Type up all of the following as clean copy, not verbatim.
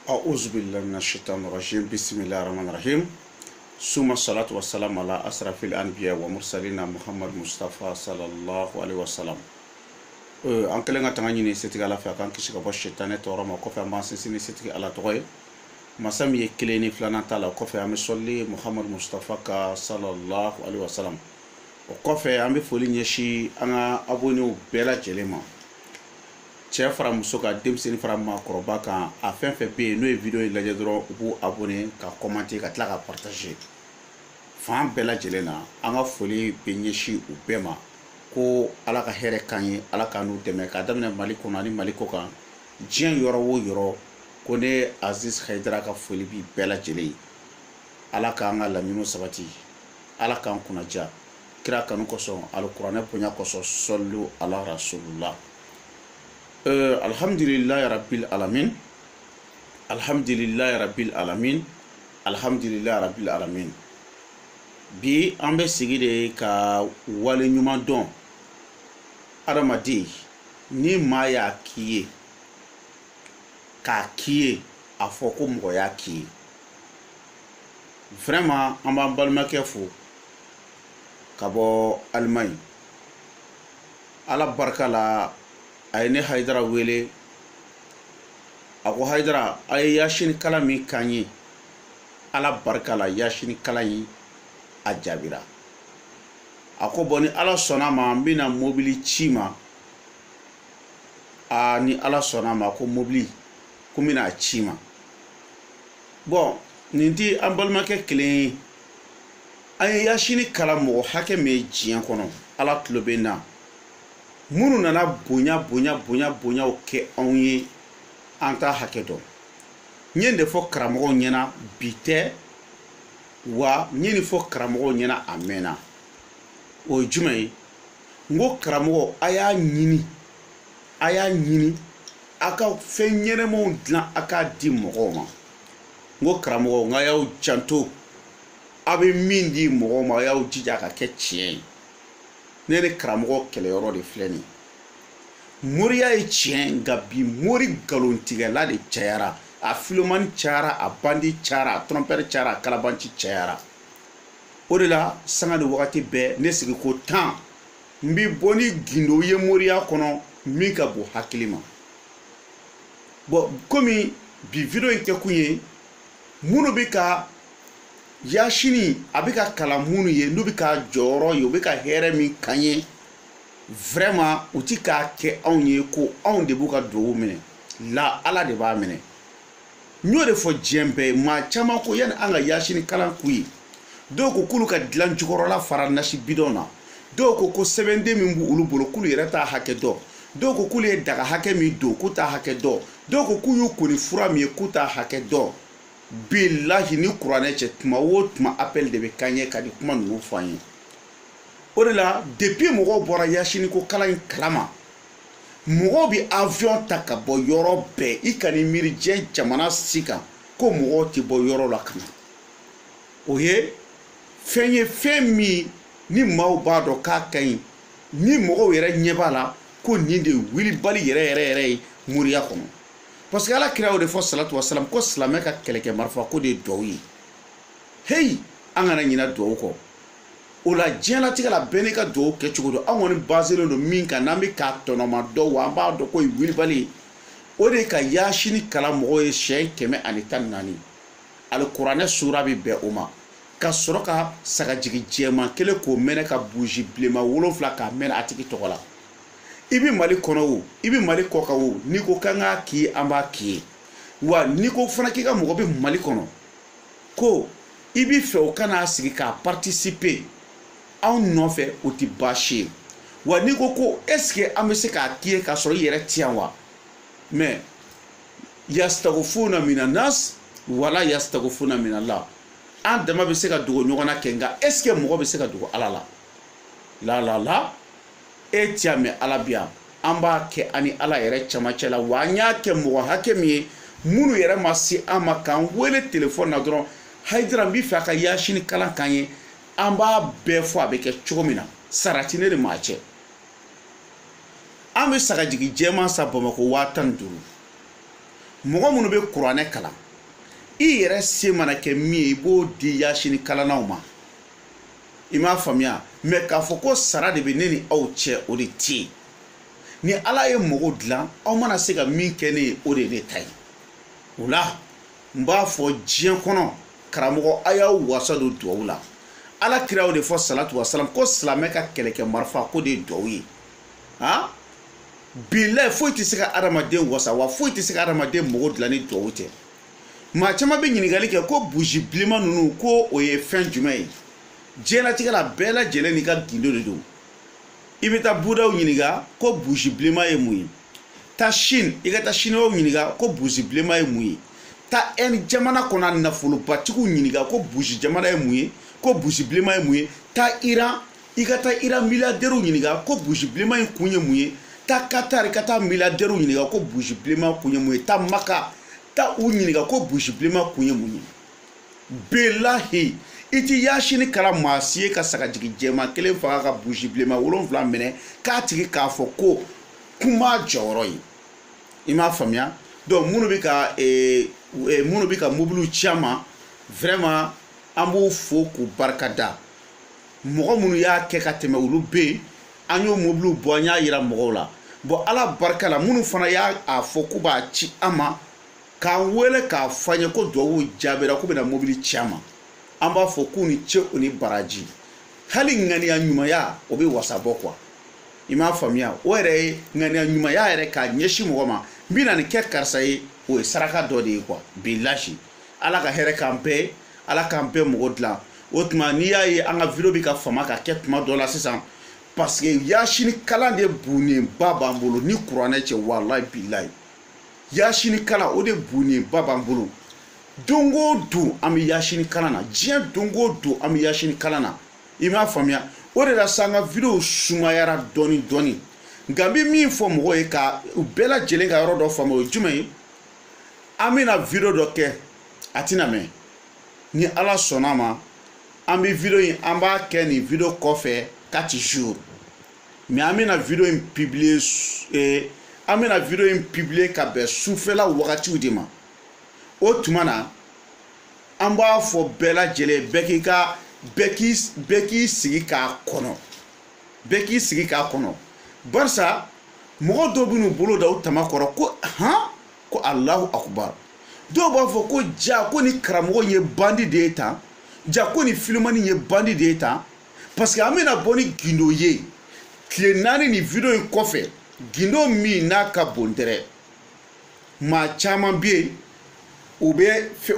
أعوذ بالله من الشيطان الرجيم بسم الله الرحمن الرحيم ثم الصلاة والسلام على أشرف الأنبياء ومرسلين محمد مصطفى صلى الله عليه وسلم an kelen ka tanga ɲini setigi ala fɛ a kan kisi ka bɔ shetane tɔɔrɔ ma kɔfɛ an b'an sinsin setigi ala tɔgɔ ye masa min ye kelen ni filanan ta la kɔfɛ an bɛ sɔli muhammad mustafa ka sallallahu alaihi wasallam o kɔfɛ an bɛ foli ɲɛsin an ka abonnew bɛɛ lajɛlen ma cɛ fara muso ka denmisɛnnin fara maakɔrɔba kan a fɛn fɛn bɛ yen n'o ye video in lajɛ dɔrɔn u b'u abonné ka commenter ka tila ka partager fan bɛɛ lajɛlen na an ka foli bɛ ɲɛsin u bɛɛ ma ko ala ka hɛrɛ kan ye ala ka n'u dɛmɛ ka daminɛ mali kɔnɔ ani mali kɔ kan diɲɛ yɔrɔ o yɔrɔ ko ne Aziz Haidara ka foli bi bɛɛ lajɛlen ye ala k'an ka laɲiniw sabati ala k'an kunnaja kira kanu kosɔn alikuranɛ bonya kosɔn sɔlu ala rasulullah alhamdulillahi rabbil alamin alhamdulillahi rabbil alamin alhamdulillahi rabbil alamin bi an bɛ sigi de ka wale ɲuman dɔn adamaden ni maa y'a k'i ye k'a k'i ye a fɔ ko mɔgɔ y'a k'i ye vraiment an b'an balimakɛ fo ka bɔ Allemagne ala barika la a ye ne Haidara wele a ko Haidara a ye yasini kalan min k'an ye ala barika la yasini kalan in a jaabira a ko bɔn ni ala sɔnna ma n bɛna mobili ci ma ni ala sɔnna ma ko mobili ko n bɛna ci ma bɔn nin tɛ an balimakɛ kelen ye an ye yasini kalan mɔgɔ hakɛ min ye diɲɛ kɔnɔ ala tulo bɛ n na minnu nana bonyaw kɛ anw ye an t'a hakɛ dɔn n ye de fɔ karamɔgɔw ɲɛna bi tɛ wa n ye nin fɔ karamɔgɔw ɲɛna a mɛnna o ye jumɛn ye n ko karamɔgɔ a y'a ɲini a ka fɛn ɲɛnɛmaw dilan a k'a di mɔgɔw ma n ko karamɔgɔ n ka y'aw janto a bɛ min di mɔgɔw ma a y'aw jija a ka kɛ tiɲɛ ye ne ni karamɔgɔ kɛlɛyɔrɔ de filɛ nin moriya ye tiɲɛ nka bi mori nkalontigɛla de cayara a filomani cayara a bandi cayara a trompette cayara a kalabanci cayara o de la sanga ni wagati bɛɛ ne sigi ko 10 n bi bɔ ni gindo ye moriya kɔnɔ min ka bon hakili ma bon komi bi video in kɛ kun ye minnu bɛ ka yasini a bɛ ka kalan minnu ye n'u bɛ ka jɔyɔrɔ ye u bɛ ka hɛrɛ min kan ye vraiment u ti k'a kɛ anw ye ko anw de b'u ka duwawu minɛ la ala de b'a minɛ n y'o de fɔ diɲɛ bɛɛ maa caman ko yani an ka yasini kalan k'u ye dɔw ko k'olu ka dilan jukɔrɔla fara nasi bidɔn na dɔw ko sɛbɛnden min b'u olu bolo k'olu yɛrɛ t'a hakɛ dɔn dɔw ko k'olu ye daga hakɛ min don k'u t'a hakɛ dɔn dɔw ko k'u y'u ko ni fura min ye k'u t'a hakɛ dɔn billahi ni kuranɛ cɛ tuma o tuma appel de bɛ k'an ye ka di kuma ninnu fɔ an ye o de la depuis mɔgɔw bɔra yasini ko kalan in kalama mɔgɔw bɛ avion ta ka bɔ yɔrɔ bɛɛ i ka ni miiri diɲɛ jamana si kan ko mɔgɔw tɛ bɔ yɔrɔ la ka na o ye fɛn ye fɛn min ni maaw b'a dɔn k'a ka ɲi ni mɔgɔw yɛrɛ ɲɛ b'a la ko nin de ye wilibali yɛrɛ ye moriya kɔnɔ parce que ala kira o de fɔ salatu wasalam ko silamɛ ka kɛlɛkɛ marifa ko de ye duwawu ye heyi an kana ɲinɛ duwawu kɔ o la diɲɛlatigɛ la bɛɛ n'i ka duwawu kɛcogo don an kɔni baselen don min kan n'an bɛ k'a tɔnɔma dɔn wa an b'a dɔn ko ye wilibali ye o de ka yasini kalan mɔgɔw ye siɲɛ 114 alikuranɛ sura bɛ bɛn o ma ka sɔrɔ ka sagajigi jɛman kelen k'o mɛnɛ ka buji bilenman 7 k'a mɛnɛ a tigi tɔgɔ la i bɛ mali kɔnɔ o i bɛ mali kɔ kan o n'i ko k'an k'a k'i ye an b'a k'i ye wa n'i ko fana k'i ka mɔgɔ bɛ mali kɔnɔ ko i bɛ fɛ o kana sigi k'a participer anw nɔfɛ o tɛ baasi ye wa n'i ko est-ce que an bɛ se k'a k'i ye k'a sɔrɔ i yɛrɛ tɛ yan wa mais yastagfuna minan nas wala yastagfuna minallah an dama bɛ se ka dogo ɲɔgɔn na kɛ nka est-ce que mɔgɔ bɛ se ka dogo ala la la e t'a mɛn ala bi yan an b'a kɛ ani ala yɛrɛ camancɛ la wa an y'a kɛ mɔgɔ hakɛ min ye minnu yɛrɛ ma se an ma k'an wele telefɔni na dɔrɔn Haidara n b'i fɛ a ka yasini kalan k'an ye an b'a bɛɛ fɔ a bɛ kɛ cogo min na sarati ne de maa cɛ an bɛ sagajigi jɛman sa Bamakɔ 15,000 mɔgɔ minnu bɛ kuranɛ kalan i yɛrɛ se mana kɛ min ye i b'o di yasini kalannaw ma i m'a faamuya mais k'a fɔ ko sara de bɛ ne ni aw cɛ o de tɛ yen ni ala ye mɔgɔw dilan aw mana se ka min kɛ ne ye o de ye ne ta ye o la n b'a fɔ diɲɛ kɔnɔ karamɔgɔ a y'aw wasa don duwawu la ala kira o de fɔ salatu wa salam ko silamɛ ka kɛlɛkɛ marifa ko de ye duwawu ye han bilahi foyi tɛ se ka adamaden wasa wa foyi tɛ se ka adamaden mɔgɔ dilan ni duwawu tɛ maa caman bɛ ɲininkali kɛ ko burusi bilenman ninnu ko o ye fɛn jumɛn ye diɲɛlatigɛ la bɛɛ lajɛlen n'i ka gindo de don i bɛ taa budaw ɲininka ko burusi bilenman ye mun ye taa Chine i ka taa siniwaw ɲininka ko burusi bilenman ye mun ye taa jamana kɔnɔ nafolobatigiw ɲininka ko burusi jamana ye mun ye ko burusi bilenman ye mun ye taa Iran i ka taa Iran miliyardɛriw ɲininka ko burusi bilenman in kun ye mun ye taa Qatar i ka taa miliyardɛriw ɲininka ko burusi bilenman kun ye mun ye taa Maka taa u ɲininka ko burusi bilenman kun ye mun ye bilahi i ti yasini kala maa si ye ka sagajigi jɛman kelen faga ka burusi bilenman 7 minɛ k'a tigi k'a fɔ ko kuma jɔyɔrɔ ye i m'a faamuya donc minnu bɛ ka mobiliw ci an ma vraiment an b'u fo k'u barikada mɔgɔ minnu y'a kɛ ka tɛmɛ olu bɛ yen an y'o mobiliw bɔ an y'a yira mɔgɔw la bon ala barika la minnu fana y'a fɔ k'u b'a ci an ma k'an wele k'a fɔ an ye ko duwawu jaabira k'u bɛna mobili ci an ma an b'a fɔ k'u ni ce u ni baraji hali ŋaniya ɲumanya o bɛ wasa bɔ quoi i m'a faamuya o yɛrɛ ye ŋaniya ɲumanya yɛrɛ k'a ɲɛsin mɔgɔ ma n bɛna nin kɛ karisa ye o ye saraka dɔ de ye quoi bilahi ala ka hɛrɛ k'an bɛɛ ala k'an bɛɛ mɔgɔ dilan o tuma n'i y'a ye an ka video bɛ ka fama ka kɛ tuma dɔ la sisan parce que yasini kalan de bunnenba b'an bolo ni kuranɛ cɛ walahi bilahi yasini kalan o de bunnenba b'an bolo don o don an bɛ yasini kalan na diɲɛ don o don an bɛ yasini kalan na i m'a faamuya o de la sa an ka video sumayara dɔɔni dɔɔni nka n bɛ min fɔ mɔgɔw ye ka u bɛɛ lajɛlen ka yɔrɔ dɔ faamu o ye jumɛn ye an bɛna video dɔ kɛ a tɛna mɛn ni ala sɔnna a ma an bɛ video in an b'a kɛ nin video kɔfɛ 4 jours mais an bɛna video in publier ka bɛn sufɛla wagatiw de ma o tuma na an b'a fɔ bɛɛ lajɛlen bɛɛ k'i sigi k'a kɔnɔ barisa mɔgɔ dɔw bɛ n'u bolo da u tama kɔrɔ ko ko Allahu Akbar dɔw b'a fɔ ko ja ko ni karamɔgɔ ye bandi de ye tan ja ko ni filimani ye bandi de ye tan parce que an bɛna bɔ ni gindo ye tile 4 ni video in kɔfɛ gindo min n'a ka bon tɛrɛ maa caman bɛ yen u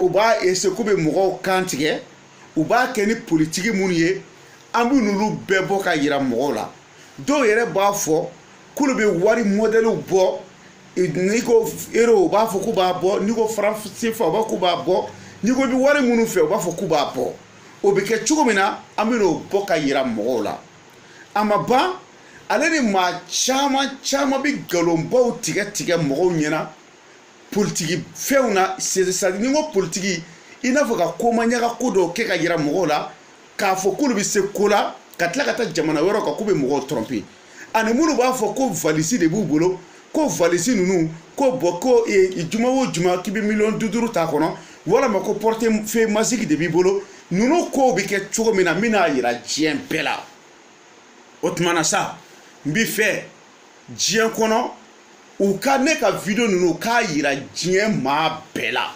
b'a essayer k'u bɛ mɔgɔw kan tigɛ u b'a kɛ ni politiki minnu ye an bɛ n'olu bɛɛ bɔ ka yira mɔgɔw la dɔw yɛrɛ b'a fɔ k'olu bɛ wari modèlew bɔ n'i ko euro u b'a fɔ k'u b'a bɔ n'i ko franc CFA u b'a fɔ k'u b'a bɔ n'i ko i bɛ wari minnu fɛ u b'a fɔ k'u b'a bɔ o bɛ kɛ cogo min na an bɛ n'o bɔ ka yira mɔgɔw la a ma ban ale ni maa caman bɛ nkalonbaw tigɛ mɔgɔw ɲɛna politiki fɛnw na c'est-à-dire ni ko politiki i n'a fɔ ka komaɲaga ko dɔw kɛ ka yira mɔgɔw la k'a fɔ k'olu bɛ se ko la ka tila ka taa jamana wɛrɛw kan k'u bɛ mɔgɔw tromper ani minnu b'a fɔ ko valise de b'u bolo ko valise ninnu ko bɔ ko juma o juma k'i bɛ $5000 t'a kɔnɔ walama ko portefeuille magique de b'i bolo ninnu kow bɛ kɛ cogo min na n bɛna yira diɲɛ bɛɛ la o tuma na sa n bɛ fɛ diɲɛ kɔnɔ u ka ne ka video ninnu k'a yira diɲɛ maa bɛɛ la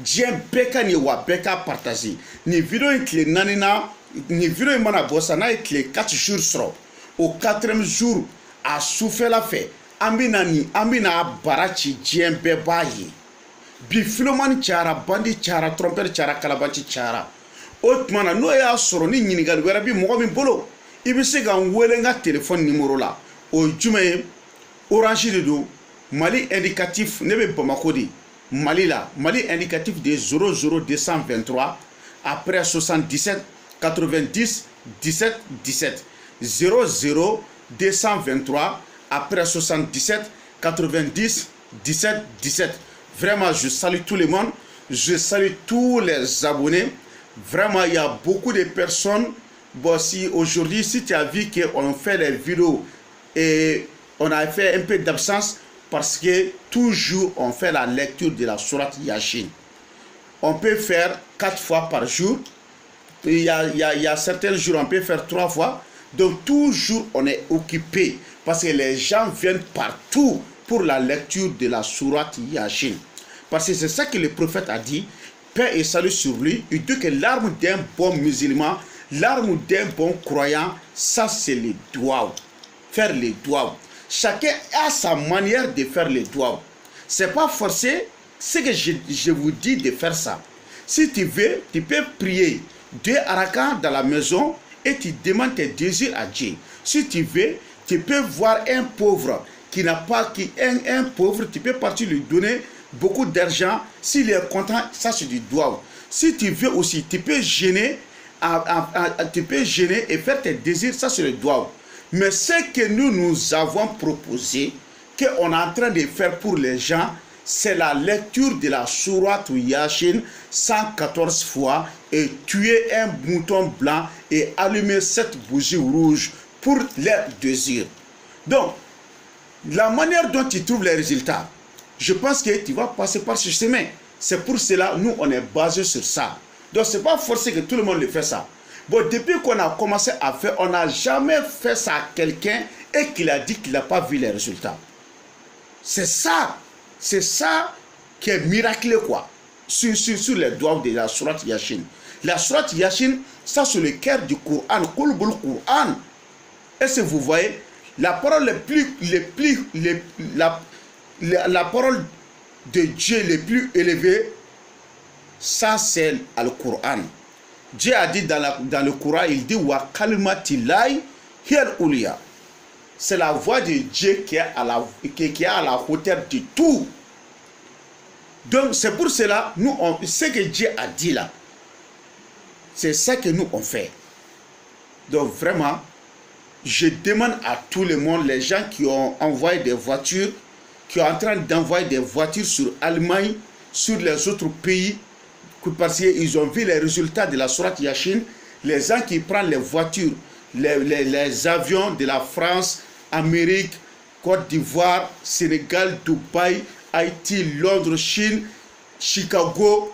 diɲɛ bɛɛ ka nin wa bɛɛ ka partager nin video in tile 4 na nin video in mana bɔ sa n'a ye tile 4 jours sɔrɔ o 4e jour a sufɛla fɛ an bɛna bara ci diɲɛ bɛɛ b'a ye bi filomani cayara bandi cayara trompeur cayara kalabanci cayara o tuma na n'o y'a sɔrɔ ni ɲininkali wɛrɛ bi mɔgɔ min bolo i bɛ se ka n wele n ka téléphone numéro la o ye jumɛn ye Orange de don Mali indicatif ne bɛ Bamako de Mali la Mali indicatif de 00223 après 77 90 17 17 00223 après 77 90 17 17. Vraiment, je salue tout le monde, je salue tous les abonnés. Vraiment, il y a beaucoup de personnes. Bon, si aujourd'hui, si tu as vu qu'on fait les vidéos et on a fait un peu d'absence parce que toujours on fait la lecture de la sourate Yasin. On peut faire 4 fois par jour. Il y a certains jours, on peut faire 3 fois. Donc toujours on est occupé parce que les gens viennent partout pour la lecture de la sourate Yasin. Parce que c'est ça que le prophète a dit, paix et salut sur lui. Il dit que l'arme d'un bon musulman, l'arme d'un bon croyant, ça c'est les doigts. Faire les doigts. Chacun a sa manière de faire les doigts. C'est pas forcé, c'est que je vous dis de faire ça. Si tu veux, tu peux prier 2 rakats dans la maison et tu demandes tes désirs à Dieu. Si tu veux, tu peux voir un pauvre qui n'a pas, un pauvre, tu peux partir lui donner beaucoup d'argent. S'il est content, ça c'est du doigt. Si tu veux aussi, tu peux gêner, et faire tes désirs, ça c'est le doigt. Mais ce que nous avons proposé, qu'on est en train de faire pour les gens, c'est la lecture de la sourate Yasin 114 fois et tuer un mouton blanc et allumer 7 bougies rouges pour leurs désirs. Donc, la manière dont tu trouves les résultats, je pense que tu vas passer par ce chemin. C'est pour cela, nous, on est basé sur ça. Donc, ce n'est pas forcé que tout le monde le fait ça. Bon, depuis qu'on a commencé à faire, on n'a jamais fait ça à quelqu'un et qu'il a dit qu'il n'a pas vu les résultats. C'est ça qui est miraculeux, quoi. Sur les doigts de la sourate Yasin. La sourate Yasin, ça c'est le cœur du Coran, Coran. Est-ce que vous voyez, la parole la parole de Dieu le plus élevée, ça c'est le Coran. Dieu a dit dans le Coran, il dit wa kalimatillahi hiyal uliya. C'est la voix de Dieu qui est à la hauteur de tout. Donc c'est pour cela, nous, ce que Dieu a dit là, c'est ça que nous on fait. Donc vraiment, je demande à tout le monde, les gens qui ont envoyé des voitures, qui sont en train d'envoyer des voitures sur l'Allemagne, sur les autres pays, parce qu'ils ont vu les résultats de la sourate Yasin, les gens qui prennent les voitures, les avions de la France, Amérique, Côte d'Ivoire, Sénégal, Dubaï, Haïti, Londres, Chine, Chicago,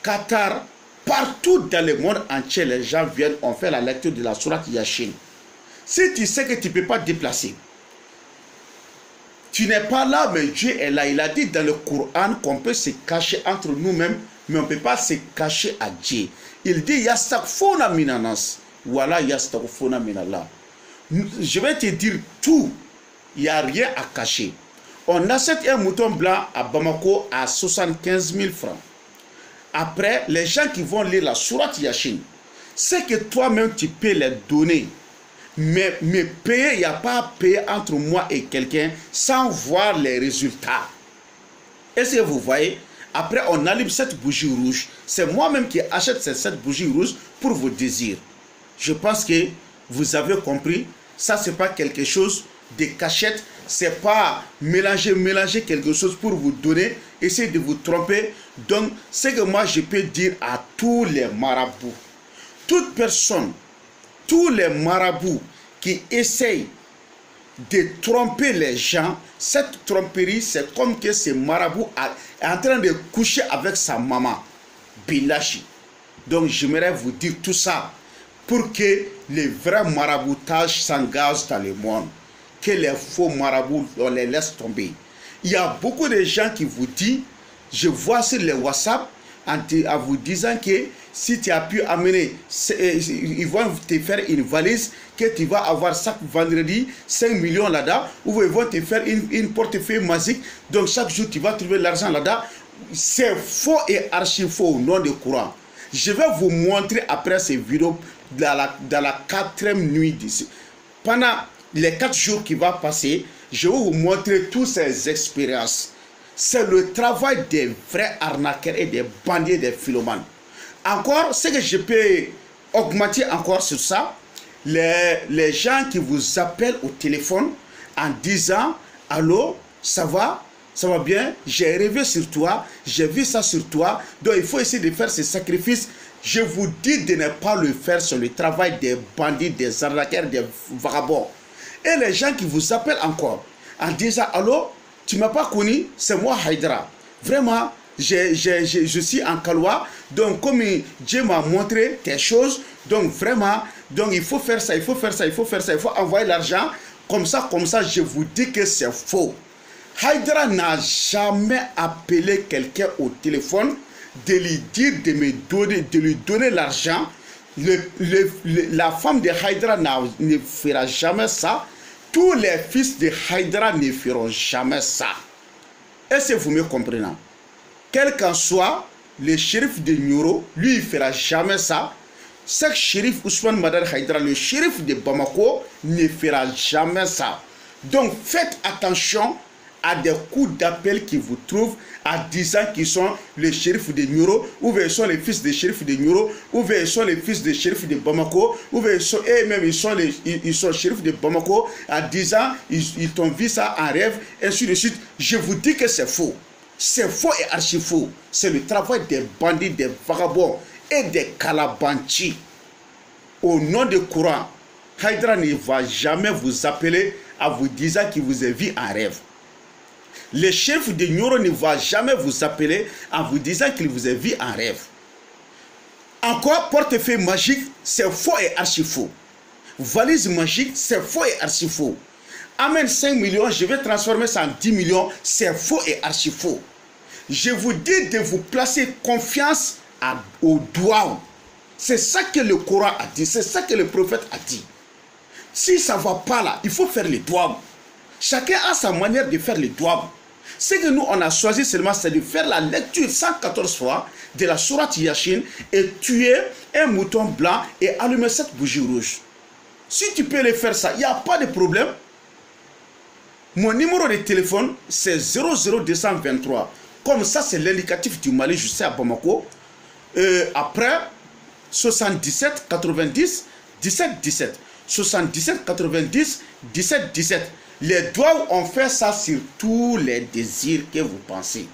Qatar, partout dans le monde entier, les gens viennent, on fait la lecture de la sourate Yasin. Si tu sais que tu ne peux pas te déplacer, tu n'es pas là, mais Dieu est là. Il a dit dans le Coran qu'on peut se cacher entre nous-mêmes, mais on ne peut pas se cacher à Dieu. Il dit Yastaghfuna minanas, voilà Yastaghfuna minallah. Je vais te dire tout, il n'y a rien à cacher. On achète un mouton blanc à Bamako à 75 000 francs. Après, les gens qui vont lire la sourate Yasin, c'est que toi-même tu peux les donner. Mais payer, il n'y a pas à payer entre moi et quelqu'un sans voir les résultats. Est-ce que vous voyez? Après, on allume cette bougie rouge. C'est moi-même qui achète cette bougie rouge pour vos désirs. Je pense que vous avez compris. Ça, ce n'est pas quelque chose de cachette. Ce n'est pas mélanger quelque chose pour vous donner. Essayez de vous tromper. Donc, ce que moi, je peux dire à tous les marabouts, toute personne, tous les marabouts qui essayent de tromper les gens, cette tromperie, c'est comme que ce marabout est en train de coucher avec sa maman, Bilachi. Donc j'aimerais vous dire tout ça pour que les vrais maraboutages s'engagent dans le monde, que les faux marabouts, on les laisse tomber. Il y a beaucoup de gens qui vous disent, je vois sur les WhatsApp, en vous disant que si tu as pu amener, ils vont te faire une valise que tu vas avoir chaque vendredi 5 millions là-dedans, ou ils vont te faire une portefeuille magique, donc chaque jour tu vas trouver l'argent là-dedans. C'est faux et archi faux au nom de Coran. Je vais vous montrer après ces vidéos dans la 4e nuit d'ici. Pendant les 4 jours qui vont passer, je vais vous montrer toutes ces expériences. C'est le travail des vrais arnaqueurs et des bandits, des philomanes. Encore, ce que je peux augmenter encore sur ça, les gens qui vous appellent au téléphone en disant « Allô, ça va bien, j'ai rêvé sur toi, j'ai vu ça sur toi, donc il faut essayer de faire ce sacrifice. » Je vous dis de ne pas le faire sur le travail des bandits, des arnaqueurs, des vagabonds. Et les gens qui vous appellent encore en disant allô, tu m'as pas connu, c'est moi Haïdara. Vraiment, je suis en Kaloa, donc comme Dieu m'a montré tes choses, donc vraiment, donc il faut faire ça, il faut faire ça, il faut faire ça, il faut envoyer l'argent, comme ça, je vous dis que c'est faux. Haïdara n'a jamais appelé quelqu'un au téléphone de lui dire de me donner, de lui donner l'argent. La femme de Haïdara ne fera jamais ça. Tous les fils de Haïdara ne feront jamais ça. Est-ce que vous me comprenez? Quel qu'en soit le shérif de Nioro, lui, il ne fera jamais ça. Ce shérif Ousmane Madar Haïdara, le shérif de Bamako, ne fera jamais ça. Donc, faites attention à des coups d'appel qui vous trouvent en disant qu'ils sont les shérifs de Nioro, ou bien ils sont les fils des shérifs de Nioro, ou bien ils sont les fils des shérifs de Bamako, ou bien ils sont shérifs de Bamako, en disant ils t'ont vu ça en rêve, et ainsi de suite. Je vous dis que c'est faux. C'est faux et archi faux. C'est le travail des bandits, des vagabonds et des calabanchis. Au nom du Coran, Haïdara ne va jamais vous appeler en vous disant qu'il vous a vu en rêve. Le chef de Nioro ne va jamais vous appeler en vous disant qu'il vous a vu en rêve. Encore, portefeuille magique, c'est faux et archi faux. Valise magique, c'est faux et archi faux. Amène 5 millions, je vais transformer ça en 10 millions, c'est faux et archi faux. Je vous dis de vous placer confiance au doigt. C'est ça que le Coran a dit, c'est ça que le prophète a dit. Si ça ne va pas là, il faut faire les doigts. Chacun a sa manière de faire les doigts. Ce que nous, on a choisi seulement, c'est de faire la lecture 114 fois de la sourate Yasin et tuer un mouton blanc et allumer cette bougie rouge. Si tu peux le faire ça, il n'y a pas de problème. Mon numéro de téléphone, c'est 00223. Comme ça, c'est l'indicatif du Mali, je sais, à Bamako. Après, 77 90 17 17. 77 90 17 17. Les doigts ont fait ça sur tous les désirs que vous pensez.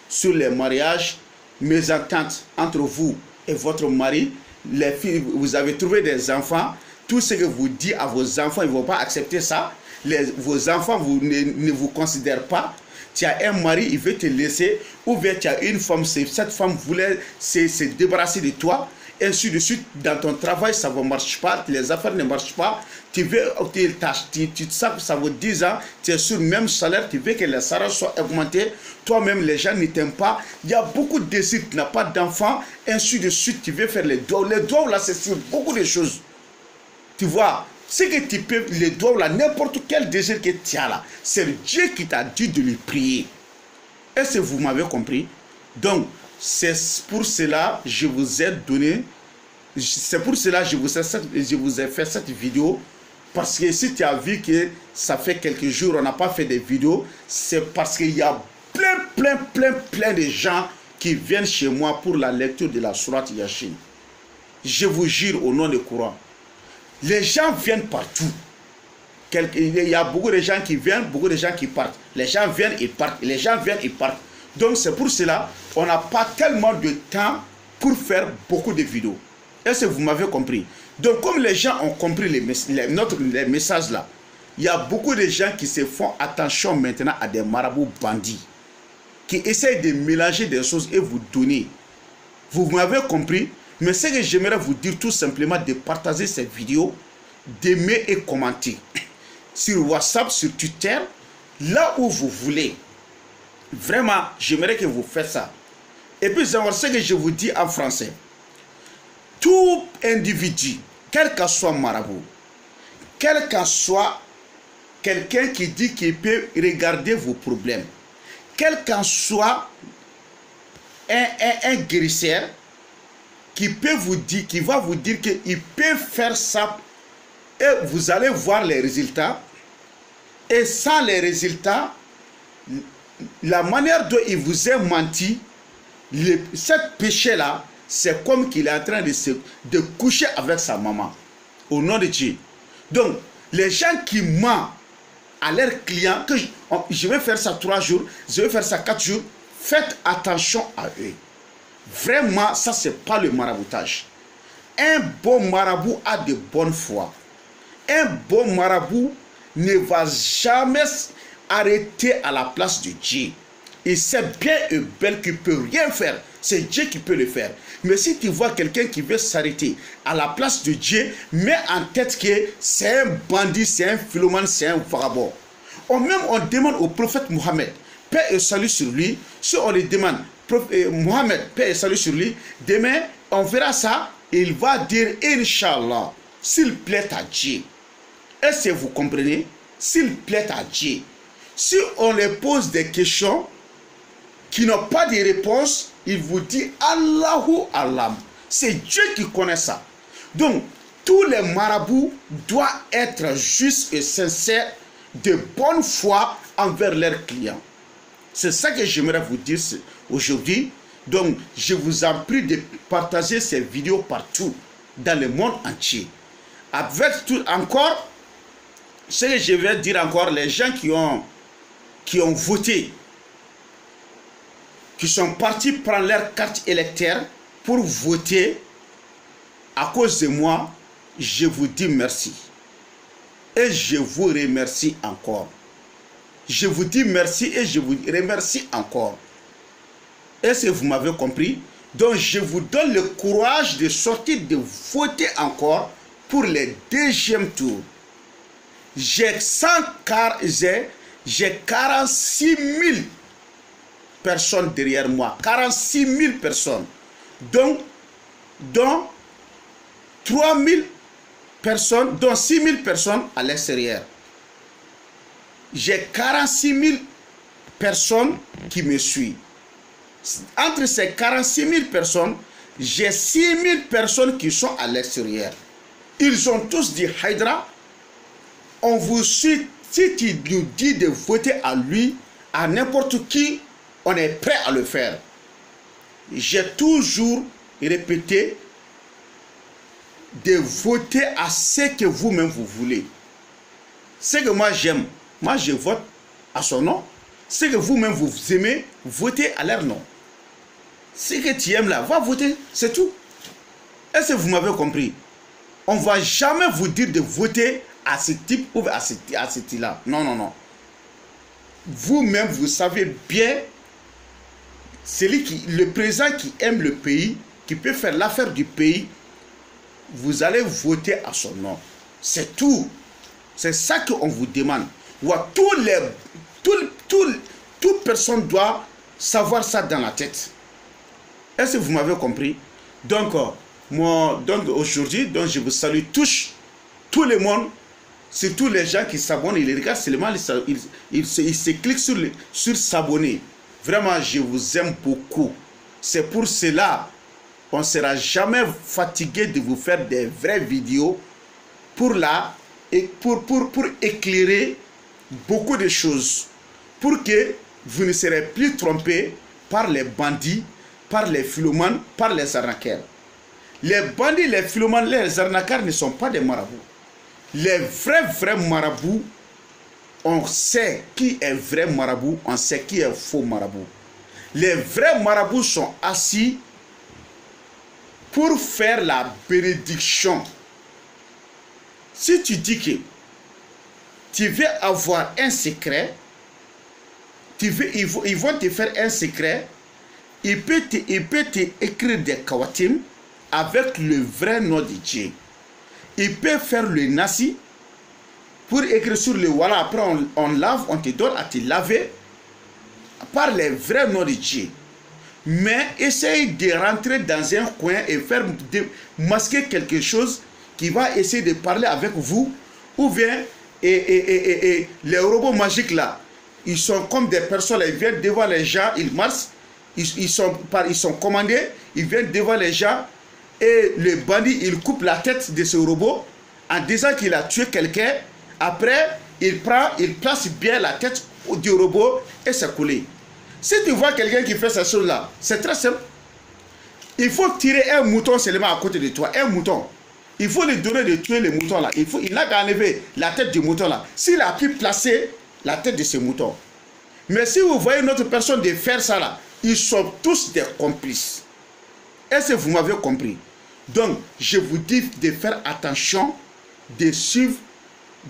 Sur les mariages, mésententes entre vous et votre mari, les filles, vous avez trouvé des enfants, tout ce que vous dites à vos enfants, ils ne vont pas accepter ça. Vos enfants ne vous considèrent pas. Tu as un mari, il veut te laisser, ou bien tu as une femme, cette femme voulait se débarrasser de toi. Ainsi de suite, dans ton travail, ça ne marche pas, les affaires ne marchent pas, tu veux, tu sais que ça vaut 10 ans, tu es sur le même salaire, tu veux que les salaires soient augmentés, toi-même les gens ne t'aiment pas, il y a beaucoup de désirs, tu n'as pas d'enfants, ainsi de suite, tu veux faire les doigts là, c'est sur beaucoup de choses. Tu vois, ce que tu peux, les doigts là, n'importe quel désir que tu as là, c'est Dieu qui t'a dit de lui prier. Est-ce que vous m'avez compris? Donc, c'est pour cela que je vous ai donné, c'est pour cela que je vous ai fait cette vidéo, parce que si tu as vu que ça fait quelques jours on n'a pas fait des vidéos, c'est parce qu'il y a plein de gens qui viennent chez moi pour la lecture de la sourate Yasin. Je vous jure au nom du Coran, les gens viennent partout. Il y a beaucoup de gens qui viennent, beaucoup de gens qui partent. Les gens viennent et partent, les gens viennent et partent. Donc c'est pour cela qu'on n'a pas tellement de temps pour faire beaucoup de vidéos. Est-ce que vous m'avez compris? Donc comme les gens ont compris les messages là, il y a beaucoup de gens qui se font attention maintenant à des marabouts bandits, qui essayent de mélanger des choses et vous donner. Vous m'avez compris? Mais ce que j'aimerais vous dire tout simplement, de partager cette vidéo, d'aimer et commenter. Sur WhatsApp, sur Twitter, là où vous voulez. Vraiment, j'aimerais que vous fassiez ça. Et puis, ce que je vous dis en français. Tout individu, quel que soit marabout, quel que soit quelqu'un qui dit qu'il peut regarder vos problèmes, quel que soit un guérisseur qui peut vous dire, qui va vous dire qu'il peut faire ça et vous allez voir les résultats. Et sans les résultats, la manière dont il vous a menti, cette péché-là, c'est comme qu'il est en train de coucher avec sa maman. Au nom de Dieu. Donc, les gens qui mentent à leurs clients, que je vais faire ça 3 jours, je vais faire ça 4 jours, faites attention à eux. Vraiment, ça, ce n'est pas le maraboutage. Un bon marabout a de bonne foi. Un bon marabout ne va jamais arrêté à la place de Dieu. Il sait bien et belle qu'il ne peut rien faire. C'est Dieu qui peut le faire. Mais si tu vois quelqu'un qui veut s'arrêter à la place de Dieu, mets en tête que c'est un bandit, c'est un philomane, c'est un vagabond. On demande au prophète Mohammed, paix et salut sur lui. Si on lui demande, Mohammed, paix et salut sur lui, demain, on verra ça. Il va dire, Inch'Allah, s'il plaît à Dieu. Est-ce que vous comprenez? S'il plaît à Dieu. Si on lui pose des questions qui n'ont pas de réponse, il vous dit Allahu Alam. C'est Dieu qui connaît ça. Donc, tous les marabouts doivent être justes et sincères, de bonne foi envers leurs clients. C'est ça que j'aimerais vous dire aujourd'hui. Donc, je vous en prie de partager ces vidéos partout, dans le monde entier. Avec tout encore, ce que je vais dire encore, les gens qui ont voté, qui sont partis prendre leur carte électorale pour voter à cause de moi, je vous dis merci. Et je vous remercie encore. Je vous dis merci et je vous remercie encore. Est-ce que vous m'avez compris? Donc je vous donne le courage de sortir, de voter encore pour le deuxième tour. J'ai 46 000 personnes derrière moi. 46 000 personnes. Donc 3 000 personnes, dont 6 000 personnes à l'extérieur. J'ai 46 000 personnes qui me suivent. Entre ces 46 000 personnes, j'ai 6 000 personnes qui sont à l'extérieur. Ils ont tous dit Haïdara, on vous suit. Si tu nous dis de voter à lui, à n'importe qui, on est prêt à le faire. J'ai toujours répété de voter à ce que vous-même vous voulez. Ce que moi j'aime, moi je vote à son nom. Ce que vous-même vous aimez, votez à leur nom. Ce que tu aimes là, va voter, c'est tout. Est-ce que vous m'avez compris? On ne va jamais vous dire de voter à ce type ou à ce type-là. Non, non, non. Vous-même, vous savez bien, le président qui aime le pays, qui peut faire l'affaire du pays, vous allez voter à son nom. C'est tout. C'est ça qu'on vous demande. Toute personne doit savoir ça dans la tête. Est-ce que vous m'avez compris? Donc, aujourd'hui, je vous salue tous, tout le monde, surtout les gens qui s'abonnent, ils regardent seulement, ils se cliquent sur s'abonner. Vraiment, je vous aime beaucoup. C'est pour cela on ne sera jamais fatigué de vous faire des vraies vidéos pour éclairer beaucoup de choses, pour que vous ne serez plus trompés par les bandits, par les philomanes, par les arnaqueurs. Les bandits, les philomanes, les arnaqueurs ne sont pas des marabouts. Les vrais marabouts, on sait qui est vrai marabout, on sait qui est faux marabout. Les vrais marabouts sont assis pour faire la bénédiction. Si tu dis que tu veux avoir un secret, ils vont te faire un secret, il peut te écrire des kawatim avec le vrai nom de Dieu. Il peut faire le nasi pour écrire sur le voilà, après on lave, on te donne à te laver par les vrais noms de Dieu. Mais essaye de rentrer dans un coin et faire masquer quelque chose qui va essayer de parler avec vous, ou bien les robots magiques là, ils sont comme des personnes, ils viennent devant les gens, ils marchent, ils sont commandés, ils viennent devant les gens et le bandit il coupe la tête de ce robot en disant qu'il a tué quelqu'un. Après il place bien la tête du robot et c'est coulé. Si tu vois quelqu'un qui fait cette chose là, c'est très simple. Il faut tirer un mouton seulement à côté de toi, un mouton. Il faut lui donner de tuer le mouton là. Il a qu'à enlever la tête du mouton là. S'il a pu placer la tête de ce mouton. Mais si vous voyez une autre personne de faire ça là, ils sont tous des complices. Est-ce que vous m'avez compris? Donc, je vous dis de faire attention, de suivre,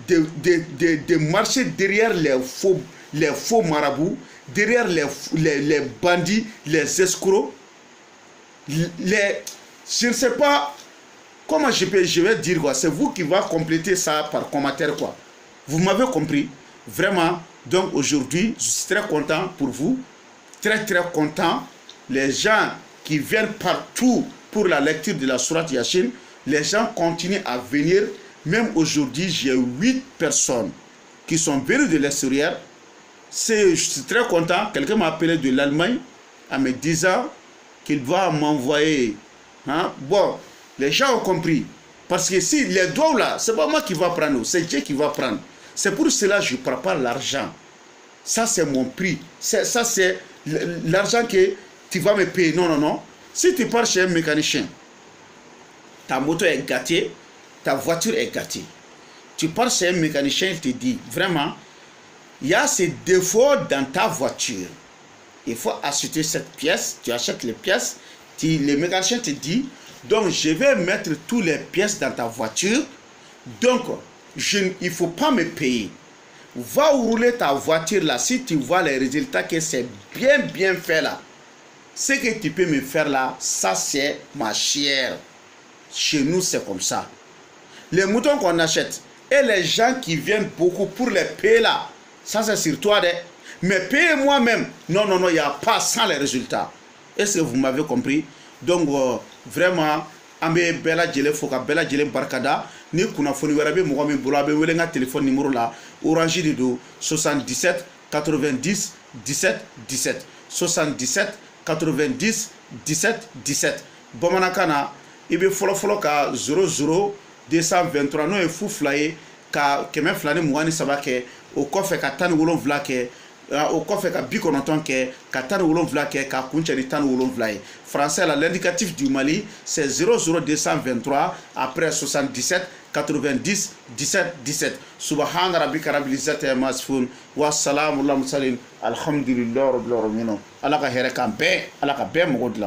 de marcher derrière les faux marabouts, derrière les bandits, les escrocs, je ne sais pas comment je vais dire quoi. C'est vous qui va compléter ça par commentaire quoi. Vous m'avez compris. Vraiment. Donc aujourd'hui, je suis très content pour vous. Très content. Les gens qui viennent partout pour la lecture de la sourate Yasin, les gens continuent à venir. Même aujourd'hui, j'ai 8 personnes qui sont venues de l'extérieur. Je suis très content. Quelqu'un m'a appelé de l'Allemagne en me disant qu'il va m'envoyer. Hein? Bon, les gens ont compris. Parce que si les doigts là, c'est pas moi qui va prendre, c'est Dieu qui va prendre. C'est pour cela que je ne prends pas l'argent. Ça, c'est mon prix. Ça, c'est l'argent que tu vas me payer. Non, non, non. Si tu pars chez un mécanicien, ta moto est gâtée, ta voiture est gâtée. Tu pars chez un mécanicien, il te dit, vraiment, il y a ces défauts dans ta voiture. Il faut acheter cette pièce. Tu achètes les pièces. Le mécanicien te dit, donc je vais mettre toutes les pièces dans ta voiture. Donc, il ne faut pas me payer. Va rouler ta voiture là. Si tu vois les résultats que c'est bien fait là. Ce que tu peux me faire là, ça c'est ma chère. Chez nous, c'est comme ça. Les moutons qu'on achète et les gens qui viennent beaucoup pour les payer là, ça c'est sur toi. Mais payer moi-même, non, non, non, il n'y a pas sans les résultats. Est-ce que vous m'avez compris? Donc, vraiment, ambe bela jele foka bela jele barkada ni kuna foni werabe mo mi bolo abe wele nga téléphone numéro là Orange de do 77 90 17 17 77 90 17 17 bamanakana ibe folo ka 00 223 no e fu flaye ka keme flani mwani sabake o kofe ka tani wolon vlake o kofe ka bikonoton ke ka tani wolon vlake ka kunche ni tani wolon vlaye français là l'indicatif du Mali c'est 00223 après 77 90 17 17 subhana rabbika rabbil izzati amma yasifun wa salamun alal mursalin alhamdulillahi rabbil alamin alaka here kan be alaka be mogodla